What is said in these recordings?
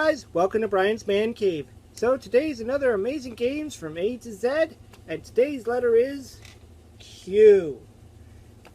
guys, welcome to Brian's Man Cave. So today's another amazing games from A to Z, and today's letter is Q.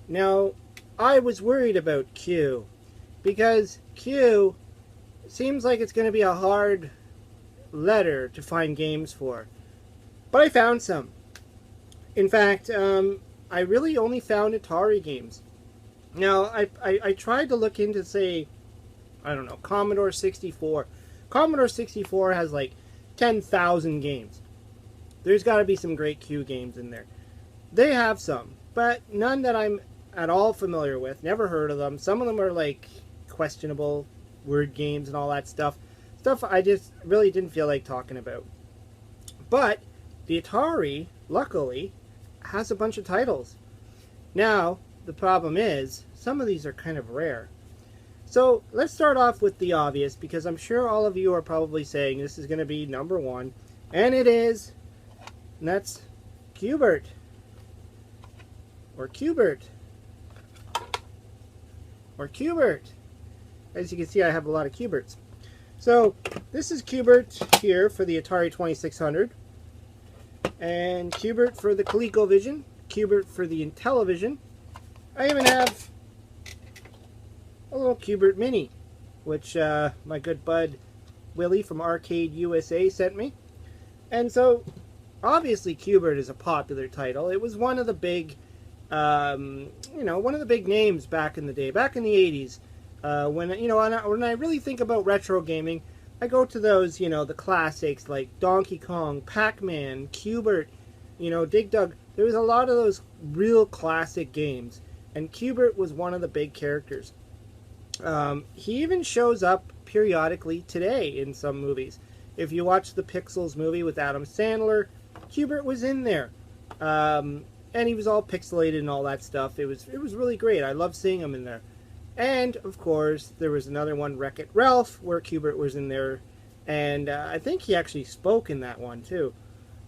Now, I was worried about Q, because Q seems like it's going to be a hard letter to find games for. But I found some. In fact, I really only found Atari games. Now, I tried to look into, say, I don't know, Commodore 64. Commodore 64 has like 10,000 games. There's got to be some great Q games in there. They have some, but none that I'm at all familiar with. Never heard of them. Some of them are like questionable word games and all that stuff. Stuff I just really didn't feel like talking about. But the Atari, luckily, has a bunch of titles. Now, the problem is, some of these are kind of rare. So let's start off with the obvious, because I'm sure all of you are probably saying this is going to be number one, and it is, and that's Q*bert, or Q*bert, or Q*bert. As you can see, I have a lot of Q*berts. So this is Q*bert here for the Atari 2600, and Q*bert for the ColecoVision, Q*bert for the Intellivision. I even have a little Q*bert Mini, which my good bud Willie from Arcade USA sent me. And so, obviously Q*bert is a popular title. It was one of the big, one of the big names back in the day, back in the 80s. When I really think about retro gaming, I go to those, the classics like Donkey Kong, Pac-Man, Q*bert, Dig Dug. There was a lot of those real classic games, and Q*bert was one of the big characters. He even shows up periodically today in some movies. If you watch the Pixels movie with Adam Sandler, Q*bert was in there. And he was all pixelated and all that stuff. It was really great. I love seeing him in there. And, of course, there was another one, Wreck-It Ralph, where Q*bert was in there. And I think he actually spoke in that one, too.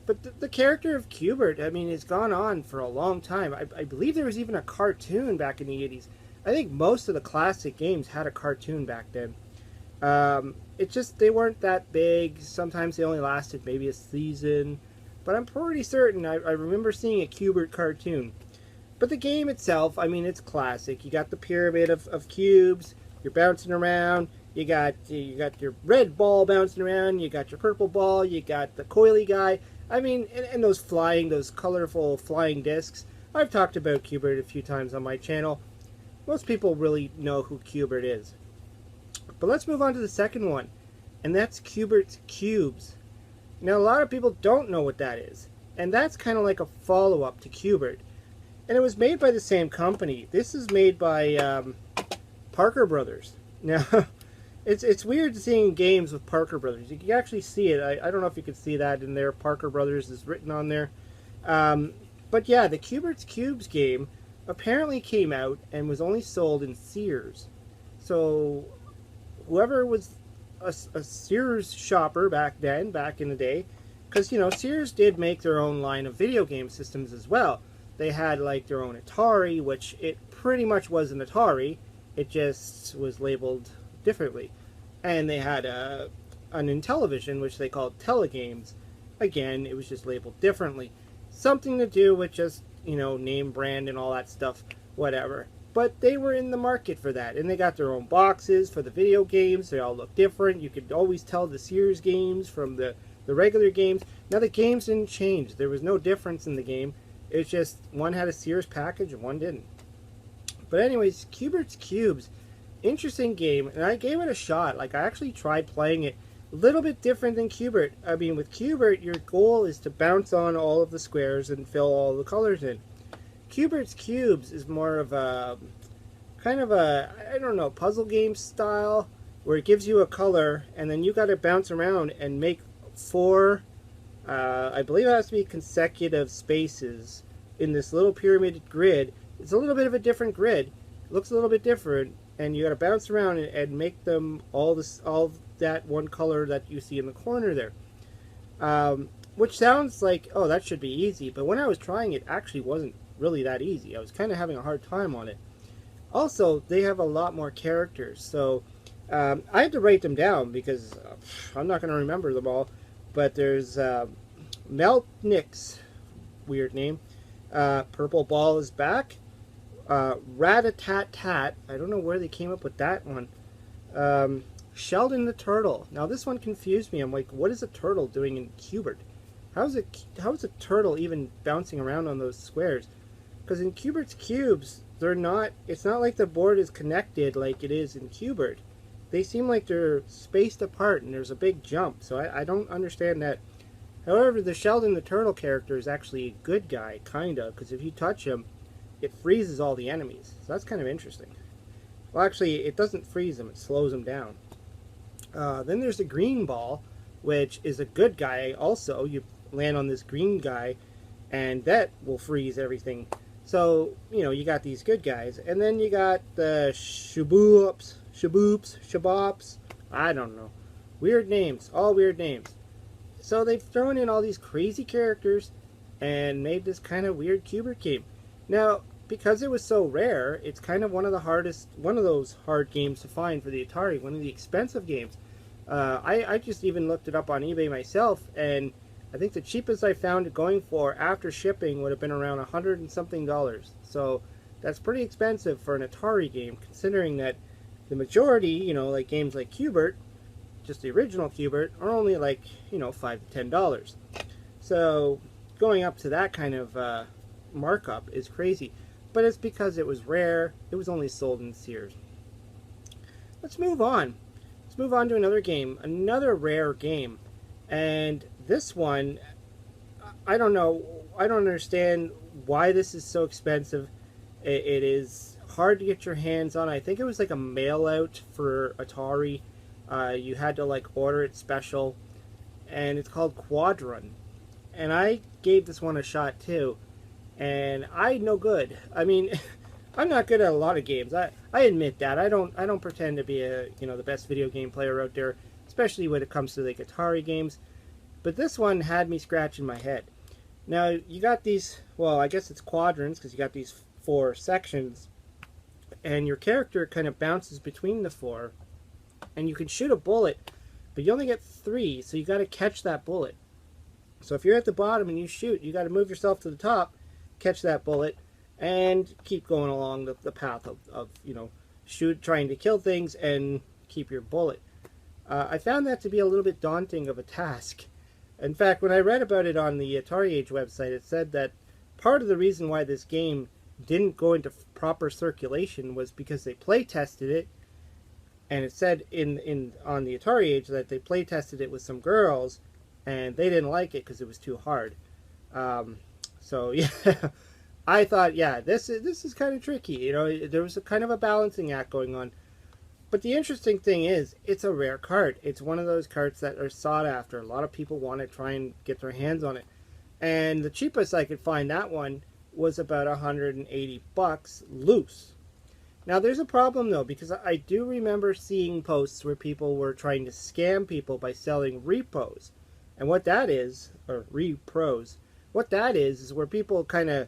But the character of Q*bert, I mean, it's gone on for a long time. I believe there was even a cartoon back in the 80s. I think most of the classic games had a cartoon back then. It just, they weren't that big. Sometimes they only lasted maybe a season. But I'm pretty certain I remember seeing a Q*bert cartoon. But the game itself, I mean, it's classic. You got the pyramid of cubes. You're bouncing around. You got your red ball bouncing around. You got your purple ball. You got the coily guy. I mean, and those colorful flying discs. I've talked about Q*bert a few times on my channel. Most people really know who Q*bert is. But let's move on to the second one, and that's Q*bert's Cubes. Now, a lot of people don't know what that is, and that's kind of like a follow-up to Q*bert. And it was made by the same company. This is made by Parker Brothers. Now, it's weird seeing games with Parker Brothers. You can actually see it. I don't know if you can see that in there. Parker Brothers is written on there. But yeah, the Q*bert's Cubes game apparently came out and was only sold in Sears. So whoever was a Sears shopper back in the day, because Sears did make their own line of video game systems as well. They had like their own Atari, which it pretty much was an Atari. It just was labeled differently. And they had an Intellivision, which they called Telegames. Again, it was just labeled differently. Something to do with just name brand and all that stuff, whatever. But they were in the market for that, and they got their own boxes for the video games. They all look different. You could always tell the Sears games from the regular games. Now, the games didn't change. There was no difference in the game. It's just one had a Sears package and one didn't. But anyways, Q*bert's Cubes, interesting game, and I gave it a shot. Like, I actually tried playing it. A little bit different than Q*bert. I mean, with Q*bert, your goal is to bounce on all of the squares and fill all the colors in. Q*bert's Cubes is more of a, kind of a, I don't know, puzzle game style, where it gives you a color, and then you got to bounce around and make four, I believe it has to be consecutive spaces in this little pyramid grid. It's a little bit of a different grid. It looks a little bit different, and you got to bounce around and make them all that one color that you see in the corner there. Which sounds like, oh, that should be easy, but when I was trying it actually wasn't really that easy. I was kind of having a hard time on it. Also, they have a lot more characters, so I had to write them down because I'm not going to remember them all. But there's Meltnix, weird name. Purple Ball is back. Rat-a-tat-tat. I don't know where they came up with that one. Sheldon the Turtle. Now this one confused me. I'm like, what is a turtle doing in Q*bert? How is a turtle even bouncing around on those squares? Because in Q*bert's cubes, they're not. It's not like the board is connected like it is in Q*bert. They seem like they're spaced apart, and there's a big jump. So I don't understand that. However, the Sheldon the Turtle character is actually a good guy, kinda, because if you touch him, it freezes all the enemies. So that's kind of interesting. Well, actually, it doesn't freeze them; it slows them down. Then there's the Green Ball, which is a good guy. Also, you land on this green guy, and that will freeze everything. So, you know, you got these good guys. And then you got the Shabops, I don't know. Weird names, all weird names. So they've thrown in all these crazy characters and made this kind of weird Q*bert game. Now, because it was so rare, it's kind of one of those hard games to find for the Atari, one of the expensive games. I just even looked it up on eBay myself, and I think the cheapest I found it going for after shipping would have been around $100 and something. So that's pretty expensive for an Atari game, considering that the majority, you know, like games like Q*bert, just the original Q*bert, are only like, you know, $5 to $10. So going up to that kind of markup is crazy. But it's because it was rare. It was only sold in Sears. Let's move on. Let's move on to another game, another rare game. And this one, I don't know, I don't understand why this is so expensive. It is hard to get your hands on. I think it was like a mail out for Atari. You had to like order it special. And it's called Quadrun. And I gave this one a shot too. And I'm no good. I mean, I'm not good at a lot of games. I admit that. I don't pretend to be the best video game player out there, especially when it comes to like Atari games. But this one had me scratching my head. Now, you got these, well, I guess it's quadrants, because you got these 4 sections, and your character kind of bounces between the 4, and you can shoot a bullet, but you only get 3, so you got to catch that bullet. So if you're at the bottom and you shoot, you got to move yourself to the top, catch that bullet, and keep going along the path of trying to kill things and keep your bullet. I found that to be a little bit daunting of a task. In fact, when I read about it on the Atari Age website, it said that part of the reason why this game didn't go into proper circulation was because they play tested it, and it said on the Atari Age that they play tested it with some girls, and they didn't like it because it was too hard. So yeah, I thought, yeah, this is kind of tricky. You know, there was a kind of a balancing act going on. But the interesting thing is, it's a rare card. It's one of those cards that are sought after. A lot of people want to try and get their hands on it. And the cheapest I could find that one was about $180 loose. Now there's a problem though, because I do remember seeing posts where people were trying to scam people by selling repos. And what that is, or repros, what that is where people kind of,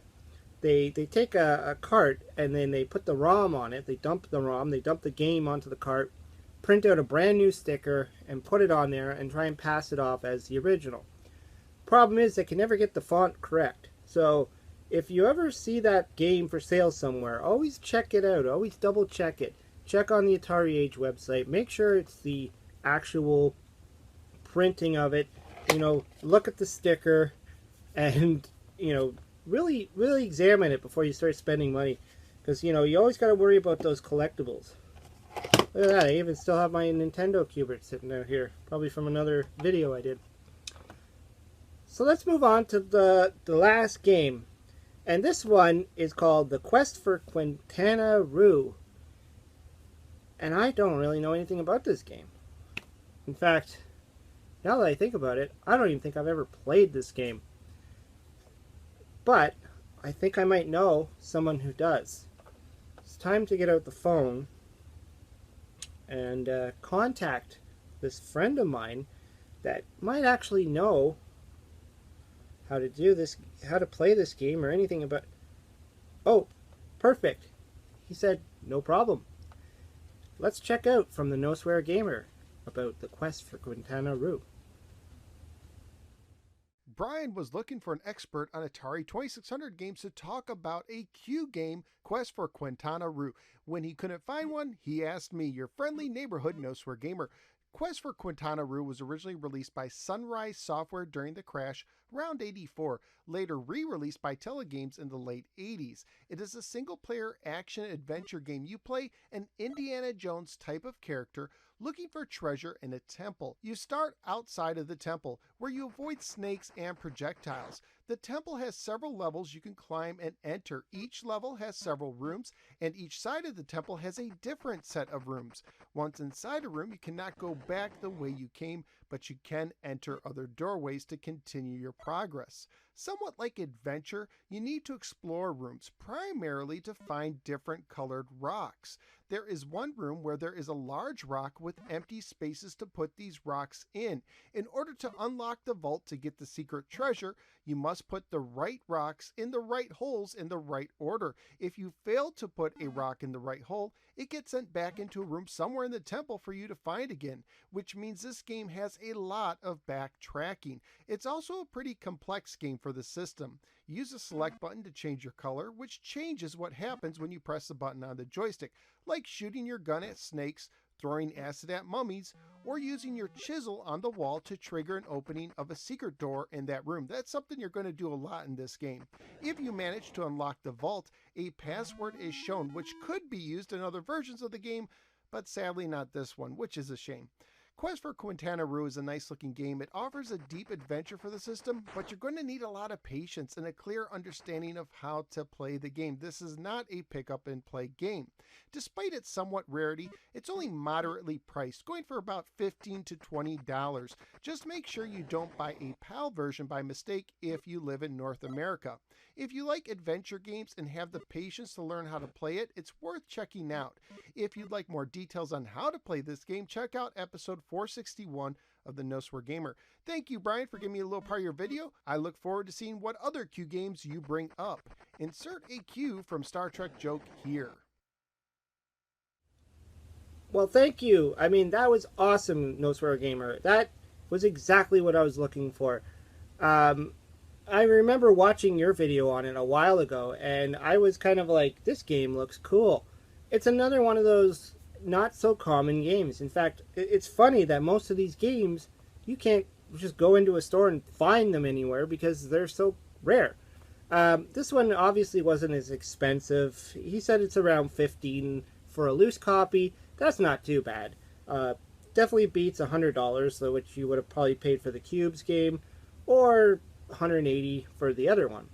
they take a cart and then they put the ROM on it. They dump the ROM, they dump the game onto the cart, print out a brand new sticker and put it on there and try and pass it off as the original. Problem is they can never get the font correct. So if you ever see that game for sale somewhere, always check it out. Always double check it. Check on the Atari Age website. Make sure it's the actual printing of it. You know, look at the sticker and, you know, really examine it before you start spending money, because you know you always got to worry about those collectibles. Look at that, I even still have my Nintendo Q*bert sitting out here, probably from another video I did. So let's move on to the last game, and this one is called The Quest for Quintana Roo, and I don't really know anything about this game. In fact, now that I think about it, I don't even think I've ever played this game. But I think I might know someone who does. It's time to get out the phone and contact this friend of mine that might actually know how to do this, how to play this game or anything about. Oh, perfect. He said no problem. let's check out from the No Swear Gamer about the quest for Quintana Roo. Brian was looking for an expert on Atari 2600 games to talk about a Q game, Quest for Quintana Roo. When he couldn't find one, he asked me, your friendly neighborhood No Swear Gamer. Quest for Quintana Roo was originally released by Sunrise Software during the crash around 84, later re-released by Telegames in the late 80s. It is a single-player action-adventure game. You play an Indiana Jones type of character looking for treasure in a temple. You start outside of the temple, where you avoid snakes and projectiles. The temple has several levels you can climb and enter. Each level has several rooms, and each side of the temple has a different set of rooms. Once inside a room, you cannot go back the way you came, but you can enter other doorways to continue your progress. Somewhat like adventure, you need to explore rooms, primarily to find different colored rocks. There is one room where there is a large rock with empty spaces to put these rocks in. In order to unlock the vault to get the secret treasure, you must put the right rocks in the right holes in the right order. If you fail to put a rock in the right hole, it gets sent back into a room somewhere in the temple for you to find again, which means this game has a lot of backtracking. It's also a pretty complex game for the system. Use the select button to change your color, which changes what happens when you press the button on the joystick, like shooting your gun at snakes, throwing acid at mummies, or using your chisel on the wall to trigger an opening of a secret door in that room. That's something you're going to do a lot in this game. If you manage to unlock the vault, a password is shown, which could be used in other versions of the game, but sadly not this one, which is a shame. Quest for Quintana Roo is a nice looking game. It offers a deep adventure for the system, but you're going to need a lot of patience and a clear understanding of how to play the game. This is not a pick up and play game. Despite its somewhat rarity, it's only moderately priced, going for about $15 to $20. Just make sure you don't buy a PAL version by mistake if you live in North America. If you like adventure games and have the patience to learn how to play it, it's worth checking out. If you'd like more details on how to play this game, check out episode 461 of the No Swear Gamer. Thank you, Brian, for giving me a little part of your video. I look forward to seeing what other Q games you bring up. Insert a Q from Star Trek joke here. Well, thank you. I mean, that was awesome, No Swear Gamer. That was exactly what I was looking for. I remember watching your video on it a while ago, and I was kind of like, this game looks cool. It's another one of those not so common games. In fact, it's funny that most of these games, you can't just go into a store and find them anywhere because they're so rare. This one obviously wasn't as expensive. He said it's around $15 for a loose copy. That's not too bad. Definitely beats $100, which you would have probably paid for the Cubes game, or $180 for the other one.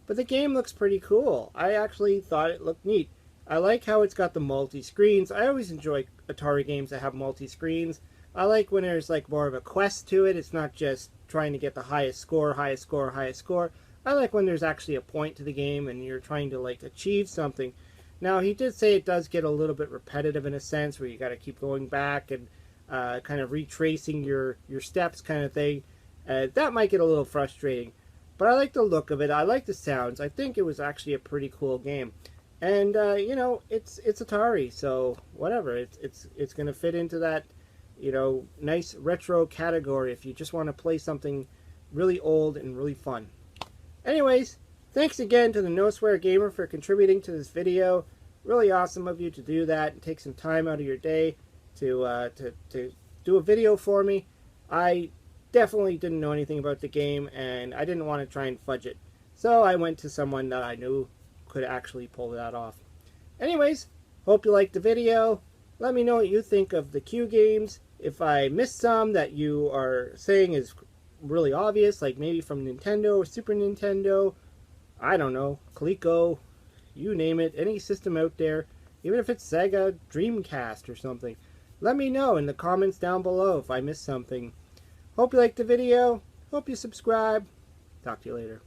But the game looks pretty cool. I actually thought it looked neat. I like how it's got the multi-screens. I always enjoy Atari games that have multi-screens. I like when there's like more of a quest to it. It's not just trying to get the highest score, highest score, highest score. I like when there's actually a point to the game and you're trying to like achieve something. Now, he did say it does get a little bit repetitive in a sense, where you got to keep going back and kind of retracing your steps kind of thing. That might get a little frustrating. But I like the look of it. I like the sounds. I think it was actually a pretty cool game. And, you know, it's Atari, so whatever. It's going to fit into that, you know, nice retro category if you just want to play something really old and really fun. Anyways, thanks again to the No Swear Gamer for contributing to this video. Really awesome of you to do that and take some time out of your day to do a video for me. I definitely didn't know anything about the game, and I didn't want to try and fudge it. So I went to someone that I knew could actually pull that off. Anyways, hope you liked the video. Let me know what you think of the Q games. If I missed some that you are saying is really obvious, like maybe from Nintendo or Super Nintendo, I don't know, Coleco, you name it, any system out there, even if it's Sega Dreamcast or something, let me know in the comments down below if I missed something. Hope you liked the video. Hope you subscribe. Talk to you later.